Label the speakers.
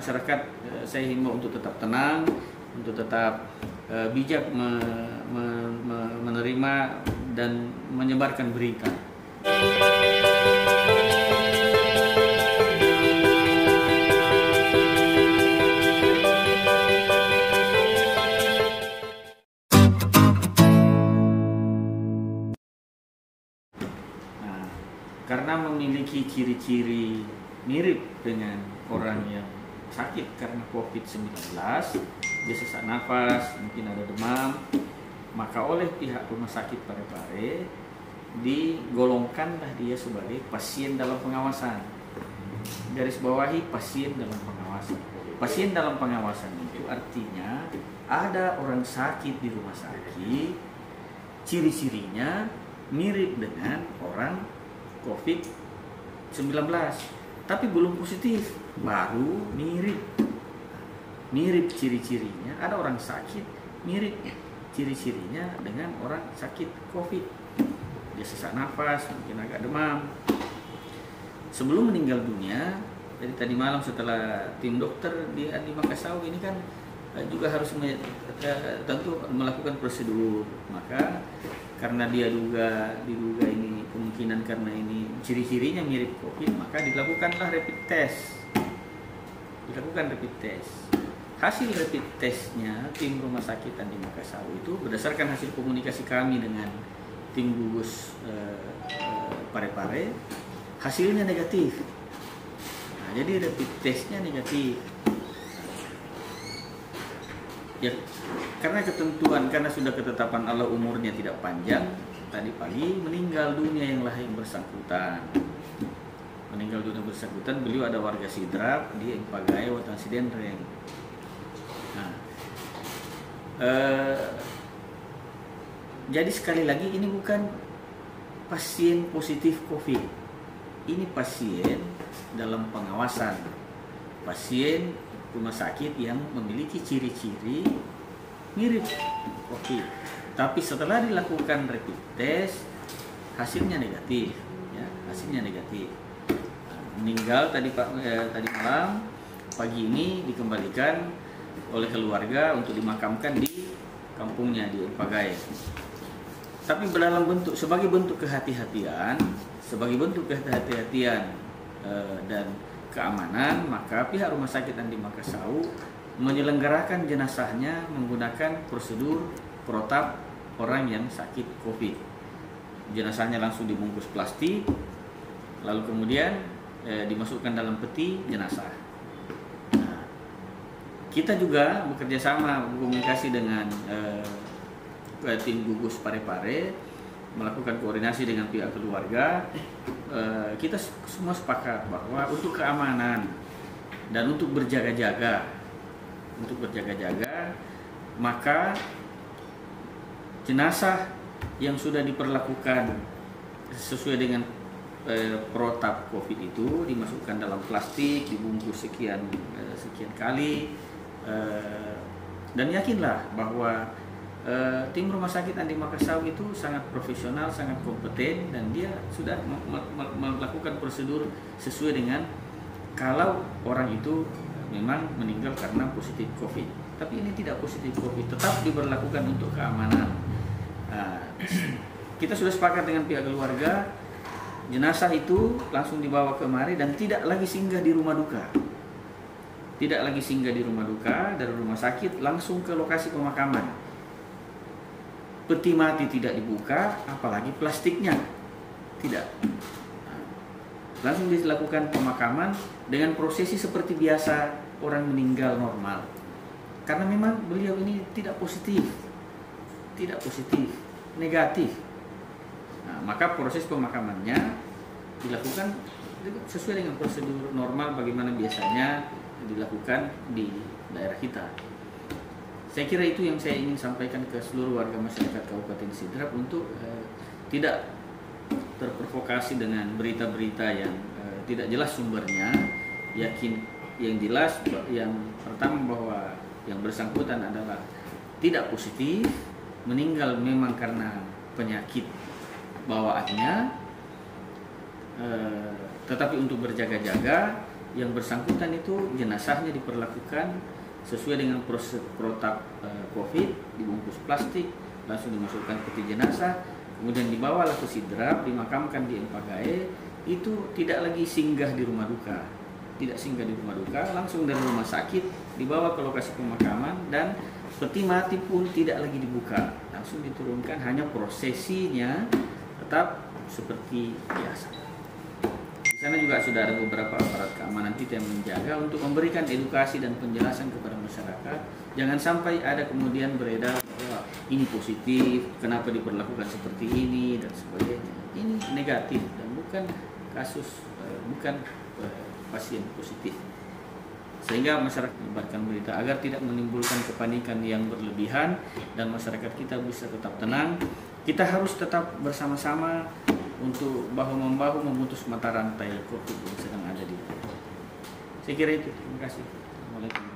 Speaker 1: masyarakat saya himbau untuk tetap tenang, untuk tetap bijak menerima dan menyebarkan berita. Karena memiliki ciri-ciri mirip dengan orang yang sakit karena COVID-19, dia sesak nafas, mungkin ada demam, maka oleh pihak Rumah Sakit Parepare digolongkanlah dia sebagai pasien dalam pengawasan. Garis bawahi pasien dalam pengawasan. Pasien dalam pengawasan itu artinya ada orang sakit di rumah sakit, ciri-cirinya mirip dengan orang COVID-19, tapi belum positif, baru mirip ciri-cirinya. Ada orang sakit mirip ciri-cirinya dengan orang sakit COVID. Dia sesak nafas, mungkin agak demam. Sebelum meninggal dunia, dari tadi malam setelah tim dokter di Makassau ini kan juga harus tentu melakukan prosedur. Maka karena dia diduga ini kemungkinan karena ini ciri-cirinya mirip COVID, maka dilakukanlah rapid test. Hasil rapid testnya tim Rumah Sakit Andi Makassau itu berdasarkan hasil komunikasi kami dengan tim gugus Parepare, hasilnya negatif. Nah, jadi rapid testnya negatif. Ya, karena ketentuan, karena sudah ketetapan Allah umurnya tidak panjang, tadi pagi meninggal dunia yang bersangkutan. Beliau ada warga Sidrap di Empagae, Watan Sidenreng. Nah, jadi sekali lagi ini bukan pasien positif COVID, ini pasien dalam pengawasan, pasien rumah sakit yang memiliki ciri-ciri mirip COVID, tapi setelah dilakukan rapid test hasilnya negatif, ya, hasilnya negatif. Meninggal tadi malam, pagi ini dikembalikan oleh keluarga untuk dimakamkan di kampungnya di Empagae. Tapi sebagai bentuk kehati-hatian dan keamanan, maka pihak Rumah Sakit Andi Makassau menyelenggarakan jenazahnya menggunakan prosedur protap orang yang sakit COVID. Jenazahnya langsung dibungkus plastik, lalu kemudian dimasukkan dalam peti jenazah. Nah, kita juga bekerja sama berkomunikasi dengan tim gugus Parepare, melakukan koordinasi dengan pihak keluarga. Kita semua sepakat bahwa untuk keamanan dan untuk berjaga-jaga, maka jenazah yang sudah diperlakukan sesuai dengan protap COVID itu dimasukkan dalam plastik, dibungkus sekian kali, dan yakinlah bahwa tim Rumah Sakit Andi Makassau itu sangat profesional, sangat kompeten, dan dia sudah melakukan prosedur sesuai dengan kalau orang itu memang meninggal karena positif COVID. Tapi ini tidak positif COVID, tetap diberlakukan untuk keamanan. Kita sudah sepakat dengan pihak keluarga, jenazah itu langsung dibawa kemari dan tidak lagi singgah di rumah duka. Dari rumah sakit langsung ke lokasi pemakaman. Peti mati tidak dibuka, apalagi plastiknya tidak. Langsung dilakukan pemakaman dengan prosesi seperti biasa orang meninggal normal. Karena memang beliau ini tidak positif, negatif. Nah, maka proses pemakamannya dilakukan sesuai dengan prosedur normal bagaimana biasanya dilakukan di daerah kita. Saya kira itu yang saya ingin sampaikan ke seluruh warga masyarakat Kabupaten Sidrap untuk tidak terprovokasi dengan berita-berita yang tidak jelas sumbernya. Yakin yang jelas, yang pertama bahwa yang bersangkutan adalah tidak positif, meninggal memang karena penyakit bawaannya, tetapi untuk berjaga-jaga yang bersangkutan itu jenazahnya diperlakukan sesuai dengan proses protap COVID, dibungkus plastik, langsung dimasukkan ke peti jenazah, kemudian dibawalah ke sidrap, dimakamkan di Empagae. Itu tidak lagi singgah di rumah duka, langsung dari rumah sakit dibawa ke lokasi pemakaman, dan peti mati pun tidak lagi dibuka, langsung diturunkan, hanya prosesinya tetap seperti biasa. Di sana juga sudah ada beberapa aparat keamanan kita yang menjaga untuk memberikan edukasi dan penjelasan kepada masyarakat. Jangan sampai ada kemudian beredar bahwa ini positif, kenapa diperlakukan seperti ini dan sebagainya. Ini negatif dan bukan kasus, bukan pasien positif. Sehingga masyarakat menyebarkan berita agar tidak menimbulkan kepanikan yang berlebihan dan masyarakat kita bisa tetap tenang. Kita harus tetap bersama-sama untuk bahu-membahu memutus mata rantai COVID yang sedang ada di. Saya kira itu. Terima kasih. Assalamualaikum.